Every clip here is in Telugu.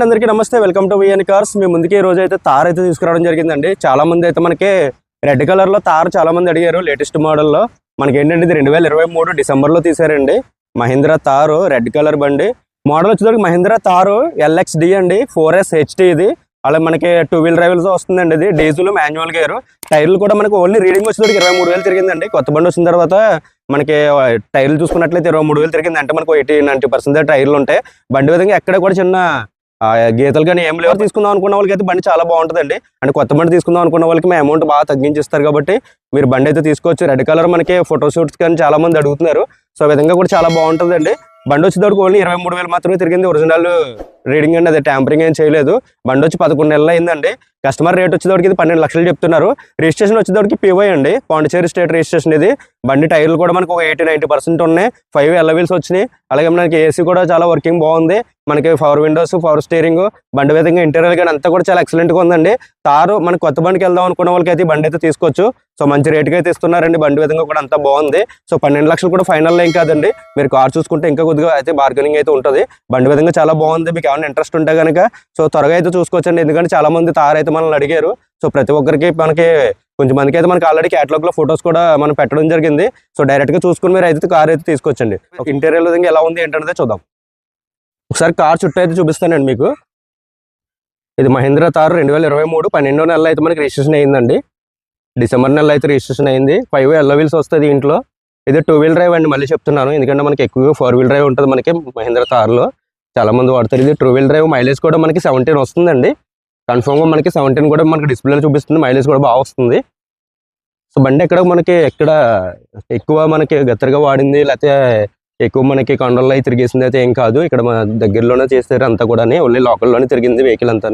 అందరికీ నమస్తే, వెల్కమ్ టు విఎన్ కార్స్. మీ ముందుకి ఈ రోజు అయితే తార్ అయితే తీసుకురావడం జరిగిందండి. చాలా మంది అయితే మనకి రెడ్ కలర్ లో తార్ చాలా మంది అడిగారు. లేటెస్ట్ మోడల్లో మనకి ఏంటంటే ఇది 2023 డిసెంబర్లో తీసారండి. మహీంద్రా తారు రెడ్ కలర్ బండి. మోడల్ వచ్చేసరికి మహీంద్రా తారు LXD అండి, 4S HT ఇది. అలా మనకి 2 వీల్ డ్రైవ్తో వస్తుందండి. ఇది డీజిల్ మాన్యువల్ గేర్. టైర్లు కూడా మనకి ఓన్లీ రీడింగ్ వచ్చేసరికి 23,000 తిరిగిందండి. కొత్త బండి వచ్చిన తర్వాత మనకి టైర్లు చూసుకున్నట్లయితే 23,000 తిరిగింది. అంటే మనకు 80-90% టైర్లు ఉంటాయి. బండి విధంగా ఎక్కడ కూడా చిన్న గీతలు కానీ ఏం లేవు. తీసుకుందాం అనుకున్న వాళ్ళకి అయితే బండి చాలా బాగుంటుందండి. అంటే కొత్త బండి తీసుకుందాం అనుకున్న వాళ్ళకి మేము అమౌంట్ బాగా తగ్గించిస్తారు కాబట్టి మీరు బండి అయితే తీసుకోవచ్చు. రెడ్ కలర్ మనకి ఫోటోషూట్స్ కానీ చాలా మంది అడుగుతున్నారు. సో ఆ విధంగా కూడా చాలా బాగుంటుందండి. బండి వచ్చేటప్పుడు ఓన్లీ 23,000 మాత్రమే తిరిగింది. ఒరిజినల్ రీడింగ్ అండి, అదే ట్యాంపరింగ్ ఏం చేయలేదు. బండి వచ్చి 11 నెలలు అయిందండి. కస్టమర్ రేట్ వచ్చేటప్పటికి ఇది 12 లక్షలు చెప్తున్నారు. రిజిస్ట్రేషన్ వచ్చేటప్పటికి PY అండి, పాండిచేరి స్టేట్ రిజిస్ట్రేషన్ ఇది. బండి టైర్లు కూడా మనకు 80-90% ఉన్నాయి. 5 alloy wheels వచ్చినాయి. అలాగే మనకి AC కూడా చాలా వర్కింగ్ బాగుంది. మనకి పవర్ విండోస్, పవర్ స్టీరింగ్, బండి విధంగా ఇంటీరియర్ కానీ అంతా కూడా చాలా ఎక్సలెంట్గా ఉందండి. తారు మనకి కొత్త బండికి వెళ్దాం అనుకున్న వాళ్ళకి అయితే బండి అయితే తీసుకోవచ్చు. సో మంచి రేట్కి అయితే ఇస్తున్నారండి. బండి విధంగా కూడా అంతా బాగుంది. సో 12 లక్షలు కూడా ఫైనల్ ఏం కాదండి. మీరు కార్ చూసుకుంటే ఇంకా కొద్దిగా అయితే బార్గెనింగ్ అయితే ఉంటుంది. బండి విధంగా చాలా బాగుంది. మీకు ఏమైనా ఇంట్రెస్ట్ ఉంటే కనుక సో త్వరగా అయితే చూసుకోవచ్చండి. ఎందుకంటే చాలా మంది తారు అయితే మనల్ని అడిగారు. సో ప్రతి ఒక్కరికి మనకి కొంచెం మందికి అయితే మనకి ఆల్రెడీ క్యాటలాగ్ లో ఫొటోస్ కూడా మనం పెట్టడం జరిగింది. సో డైరెక్ట్ గా చూసుకుని మీరు అయితే కార్ అయితే తీసుకోవచ్చండి. ఇంటీరియర్ విధంగా ఎలా ఉంది ఏంటనేది చూద్దాం. ఒకసారి కార్ చుట్టూ అయితే చూపిస్తానండి మీకు. ఇది మహీంద్రా తారు 2023 12వ నెలలో అయితే మనకి రిజిస్ట్రేషన్ అయ్యిందండి. డిసెంబర్ నెలలో అయితే రిజిస్ట్రేషన్ అయింది. 5 alloy wheels వస్తుంది ఇంట్లో. ఇది 2 వీల్ డ్రైవ్ అండి, మళ్ళీ చెప్తున్నాను. ఎందుకంటే మనకి ఎక్కువగా 4 వీల్ డ్రైవ్ ఉంటుంది మనకి మహీంద్రా తార్లో. చాలా మంది వాడతారు. ఇది 2 వీల్ డ్రైవ్. మైలేజ్ కూడా మనకి 17 వస్తుందండి. కన్ఫర్మ్ గా మనకి 17 కూడా మనకి డిస్ప్లేలో చూపిస్తుంది. మైలేజ్ కూడా బాగా వస్తుంది. సో బండి ఎక్కడ మనకి ఎక్కడ ఎక్కువ మనకి గత్తరగా వాడింది లేకపోతే ఎక్కువ మనకి కొండల్లో అయితే తిరిగేసింది అయితే ఏం కాదు. ఇక్కడ మన దగ్గరలోనే చేస్తారు అంతా కూడా, ఓన్లీ లోకల్లోనే తిరిగింది వెహికల్ అంతా.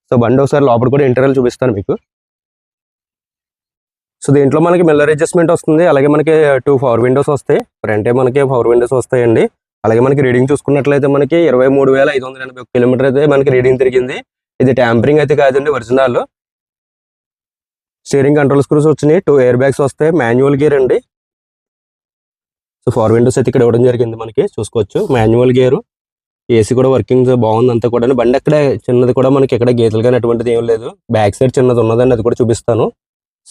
సో బండి ఒకసారి లోపల కూడా ఇంటీరియర్ చూపిస్తాను మీకు. సో దీంట్లో మనకి మిర్రర్ అడ్జస్ట్మెంట్ వస్తుంది. అలాగే మనకి 2 పవర్ విండోస్ వస్తాయి. ఫ్రంట్ మనకి పవర్ విండోస్ వస్తాయండి. అలాగే మనకి రీడింగ్ చూసుకున్నట్లయితే మనకి 23,581 కిలోమీటర్ అయితే మనకి రీడింగ్ తిరిగింది. ఇది ట్యాంపరింగ్ అయితే కాదండి, ఒరిజినల్. స్టీరింగ్ కంట్రోల్ స్క్రూస్ వచ్చినాయి. 2 ఎయిర్ బ్యాగ్స్ వస్తాయి. మాన్యువల్ గేర్ అండి. సో పవర్ విండోస్ అయితే ఇక్కడ ఇవ్వడం జరిగింది మనకి, చూసుకోవచ్చు. Manual gear. AC కూడా వర్కింగ్ బాగుంది అంతా కూడా. బండి అక్కడ చిన్నది కూడా మనకి ఎక్కడ గీతలు కానీ అటువంటిది ఏం లేదు. బ్యాక్ సైడ్ చిన్నది ఉన్నదండి, అది కూడా చూపిస్తాను.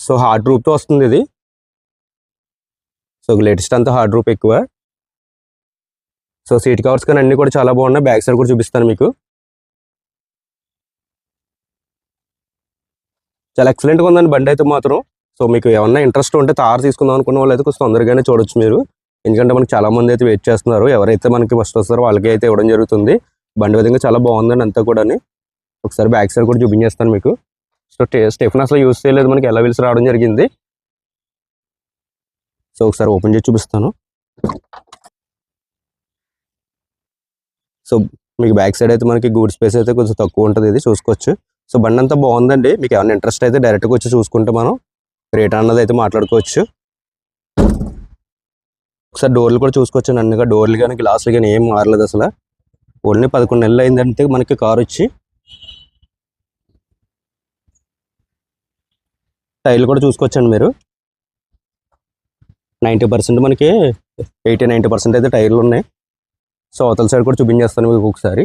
సో హార్డ్ రూప్ తో వస్తుంది ఇది. సో లేటెస్ట్ అంతా హార్డ్ రూప్ ఎక్కువ. సో సీట్ కవర్స్ కానీ అన్ని కూడా చాలా బాగున్నాయి. బ్యాక్ సైడ్ కూడా చూపిస్తాను మీకు. చాలా ఎక్సలెంట్గా ఉందండి బండి అయితే మాత్రం. సో మీకు ఏమన్నా ఇంట్రెస్ట్ ఉంటే తారు తీసుకుందాం అనుకున్న వాళ్ళు అయితే కొంచెం తొందరగానే చూడొచ్చు మీరు. ఎందుకంటే మనకి చాలా మంది అయితే వెయిట్ చేస్తున్నారు. ఎవరైతే మనకి ఫస్ట్ వస్తారో వాళ్ళకి అయితే ఇవ్వడం జరుగుతుంది. బండి విధంగా చాలా బాగుందండి అంతా కూడా. ఒకసారి బ్యాక్ సైడ్ కూడా చూపించేస్తాను మీకు. సో స్టెఫ్ని అసలు యూస్ చేయలేదు, మనకి alloy wheels రావడం జరిగింది. సో ఒకసారి ఓపెన్ చేసి చూపిస్తాను. సో మీకు బ్యాక్ సైడ్ అయితే మనకి గూడ్ స్పేస్ అయితే కొంచెం తక్కువ ఉంటుంది, ఇది చూసుకోవచ్చు. సో బండి అంతా బాగుందండి. మీకు ఏమైనా ఇంట్రెస్ట్ అయితే డైరెక్ట్గా వచ్చి చూసుకుంటే మనం రేట్ అన్నది అయితే మాట్లాడుకోవచ్చు. ఒకసారి డోర్లు కూడా చూసుకోవచ్చు. అన్నగా డోర్లు కానీ గ్లాసులు కానీ ఏం మారలేదు అసలు. ఓన్లీ 11 నెలలు అయిందంటే మనకి కార్ వచ్చి. టైర్లు కూడా చూసుకోవచ్చండి మీరు. 90% మనకి 80-90% అయితే టైర్లు ఉన్నాయి. సో అవతల సైడ్ కూడా చూపించేస్తాను మీకు ఒకసారి.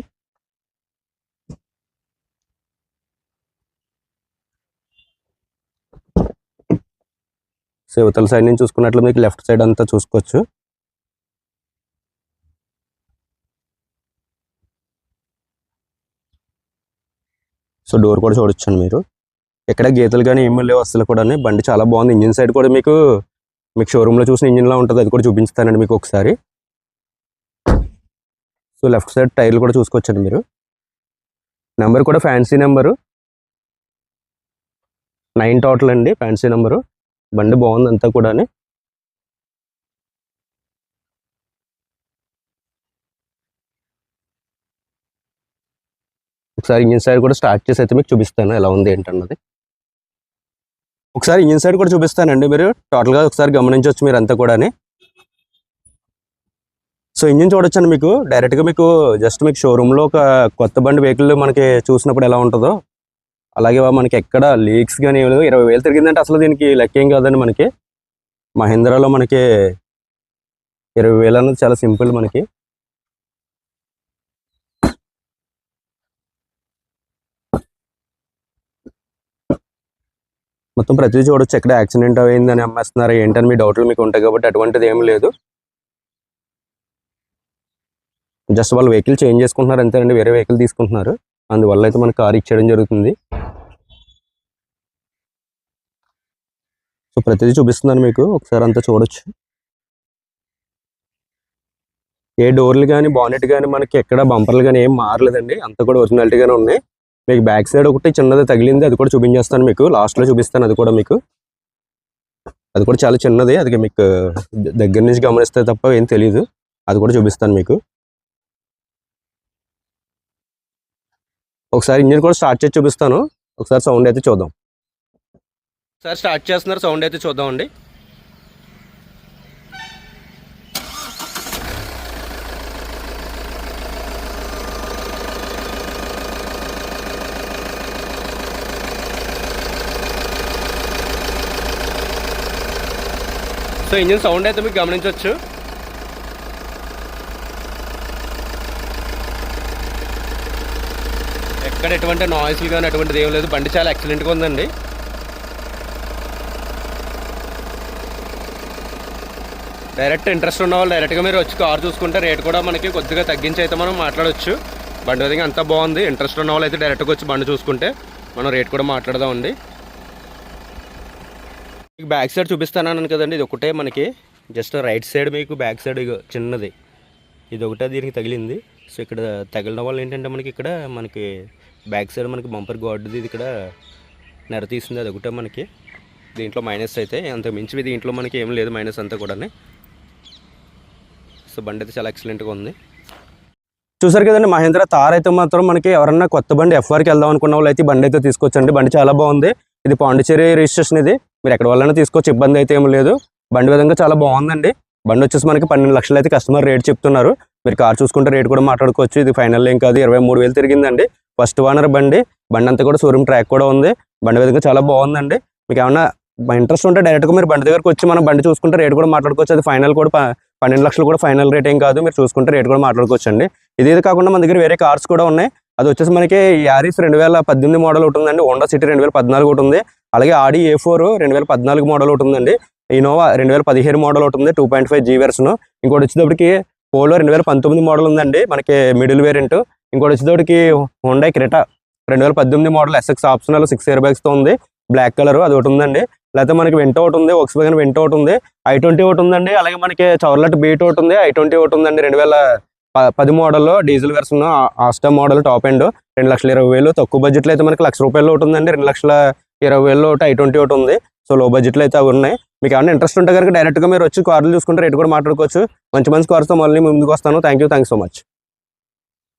సో అవతల సైడ్ నుంచి చూసుకున్నట్లు మీకు లెఫ్ట్ సైడ్ అంతా చూసుకోవచ్చు. సో డోర్ కూడా చూడొచ్చండి మీరు. ఎక్కడ గీతలు కానీ ఏమీ లేవు అసలు కూడా. బండి చాలా బాగుంది. ఇంజిన్ సైడ్ కూడా మీకు షోరూంలో చూసిన ఇంజిన్లా ఉంటుంది, అది కూడా చూపిస్తానండి మీకు ఒకసారి. సో లెఫ్ట్ సైడ్ టైర్లు కూడా చూసుకోవచ్చండి మీరు. నెంబర్ కూడా ఫ్యాన్సీ నెంబరు 9 టోటల్ అండి, ఫ్యాన్సీ నెంబరు. బండి బాగుంది అంతా కూడా. ఒకసారి ఇంజిన్ సైడ్ కూడా స్టార్ట్ చేసి అయితే మీకు చూపిస్తాను ఎలా ఉంది ఏంటన్నది. ఒకసారి ఇంజిన్ సైడ్ కూడా చూపిస్తానండి, మీరు టోటల్గా ఒకసారి గమనించవచ్చు మీరు అంతా కూడా. సో ఇంజిన్ చూడొచ్చండి మీకు డైరెక్ట్గా. మీకు జస్ట్ మీకు షోరూంలో ఒక కొత్త బండి వెహికల్ మనకి చూసినప్పుడు ఎలా ఉంటుందో అలాగే మనకి ఎక్కడ లీక్స్ కానీ ఏమి లేవు. 20,000 తిరిగిందంటే అసలు దీనికి లెక్క ఏం కాదండి. మనకి మహీంద్రాలో మనకి 20,000 అన్నది చాలా సింపుల్ మనకి. మొత్తం ప్రతిదీ చూడొచ్చు. ఎక్కడ యాక్సిడెంట్ అయిందని అమ్మేస్తున్నారు ఏంటని మీ డౌట్లు మీకు ఉంటాయి కాబట్టి అటువంటిది ఏం లేదు. జస్ట్ వాళ్ళు వెహికల్ చేంజ్ చేసుకుంటున్నారు అంతేనండి, వేరే వెహికల్ తీసుకుంటున్నారు. అందువల్ల అయితే మనకు కార్ ఇచ్చేయడం జరుగుతుంది. సో ప్రతిదీ చూపిస్తున్నాను మీకు, ఒకసారి అంతా చూడొచ్చు. ఏ డోర్లు కానీ బానెట్ కానీ మనకి ఎక్కడ బంపర్లు కానీ ఏం మారలేదండి, అంతా కూడా ఒరిజినాలిటీగానే ఉన్నాయి. మీకు బ్యాక్ సైడ్ ఒకటి చిన్నది తగిలింది, అది కూడా చూపించేస్తాను మీకు, లాస్ట్లో చూపిస్తాను అది కూడా మీకు. అది కూడా చాలా చిన్నది, అది మీకు దగ్గర నుంచి గమనిస్తే తప్ప ఏం తెలియదు, అది కూడా చూపిస్తాను మీకు. ఒకసారి ఇంజిన్ కూడా స్టార్ట్ చేసి చూపిస్తాను, ఒకసారి సౌండ్ అయితే చూద్దాం. ఒకసారి స్టార్ట్ చేస్తున్నారు, సౌండ్ అయితే చూద్దామండి. సో ఇంజిన్ సౌండ్ అయితే మీకు గమనించవచ్చు. ఎక్కడ ఎటువంటి నాయిస్లు కానీ అటువంటిది ఏం లేదు, బండి చాలా ఎక్సలెంట్గా ఉందండి. డైరెక్ట్ ఇంట్రెస్ట్ ఉన్న వాళ్ళు డైరెక్ట్గా మీరు వచ్చి కార్ చూసుకుంటే రేట్ కూడా మనకి కొద్దిగా తగ్గించి అయితే మనం మాట్లాడవచ్చు. బండి విధంగా అంతా బాగుంది. ఇంట్రెస్ట్ ఉన్న వాళ్ళు అయితే డైరెక్ట్గా వచ్చి బండి చూసుకుంటే మనం రేట్ కూడా మాట్లాడదామండి. మీకు బ్యాక్ సైడ్ చూపిస్తాను కదండి, ఇది ఒకటే మనకి జస్ట్ రైట్ సైడ్ మీకు బ్యాక్ సైడ్ చిన్నది ఇది ఒకటే దీనికి తగిలింది. సో ఇక్కడ తగిలిన వాళ్ళు ఏంటంటే మనకి బ్యాక్ సైడ్ మనకి బంపర్ గార్డుది ఇది ఇక్కడ నెర తీసింది, అది ఒకటే మనకి దీంట్లో మైనస్ అయితే, అంత మించి దీంట్లో మనకి ఏం లేదు మైనస్ అంతా కూడా. సో బండి అయితే చాలా ఎక్సలెంట్గా ఉంది. చూసారు కదండి, మహేంద్ర తార్ అయితే మాత్రం మనకి ఎవరన్నా కొత్త బండి ఎఫ్ఆర్కి వెళ్దాం అనుకున్న వాళ్ళు అయితే బండి అయితే తీసుకొచ్చండి. బండి చాలా బాగుంది. ఇది పాండిచేరి రిజిస్ట్రేషన్, ఇది మీరు ఎక్కడ వాళ్ళైనా తీసుకోవచ్చు, ఇబ్బంది అయితే ఏం లేదు. బండి విధంగా చాలా బాగుందండి. బండి వచ్చేసి మనకి 12 లక్షలు అయితే కస్టమర్ రేట్ చెప్తున్నారు. మీరు కార్ చూసుకుంటే రేట్ కూడా మాట్లాడుకోవచ్చు. ఇది ఫైనల్ ఏం కాదు, 23,000 తిరిగిందండి. ఫస్ట్ ఓనర్ బండి అంతా కూడా షోరూమ్ ట్రాక్ కూడా ఉంది. బండి విధంగా చాలా బాగుందండి. మీకు ఏమన్నా ఇంట్రెస్ట్ ఉంటే డైరెక్ట్గా మీరు బండి దగ్గరకు వచ్చి మనం బండి చూసుకుంటే రేట్ కూడా మాట్లాడుకోవచ్చు. అది ఫైనల్ కూడా 12 లక్షలు కూడా ఫైనల్ రేట్ ఏం కాదు, మీరు చూసుకుంటే రేట్ కూడా మాట్లాడుకోవచ్చు అండి. ఇది కాకుండా మన దగ్గర వేరే కార్స్ కూడా ఉన్నాయి. అది వచ్చేసి మనకి యారిస్ 2018 మోడల్ ఒకటి ఉందండి, హోండా సిటీ 2014 ఒకటి ఉంది, అలాగే ఆడి A4 2014 మోడల్ ఒకటి ఉందండి, ఇనోవా 2017 మోడల్ ఒకటి ఉంది 2.5 G వెర్షన్. ఇంకోటి వచ్చేటప్పటికి పోలో 2019 మోడల్ ఉందండి మనకి మిడిల్ వేరియంట్. ఇంకోటి వచ్చేటప్పటికి Honda Creta 2018 model SX optional 6 air బ్యాగ్స్తో ఉంది, బ్లాక్ కలర్, అది ఒకటి ఉందండి. లేకపోతే మనకి వెంటో ఒకటి ఉంది, వోక్స్‌వ్యాగన్ వెంటో ఒకటి ఉంది, i20 ఒకటి ఉందండి, అలాగే మనకి చవర్లెట్ బీట్ ఒకటి ఉంది, i20 ఒకటి ఉందండి 2010 మోడల్లో diesel version Asta model top end 2,20,000. తక్కువ బడ్జెట్లో అయితే మనకి ₹1,00,000 ఒకటి ఉందండి, 2,20,000 ఒకటి i20 ఒకటి ఉంది. సో లో బడ్జెట్లో అయితే అవి ఉన్నాయి. మీకు ఏమైనా ఇంట్రెస్ట్ ఉంటే కనుక డైరెక్ట్గా మీరు వచ్చి కార్లు చూసుకుంటే రేట్ కూడా మాట్లాడుకోవచ్చు. మంచి కార్స్తో మళ్ళీ ముందుకు వస్తాను. Thank you so much.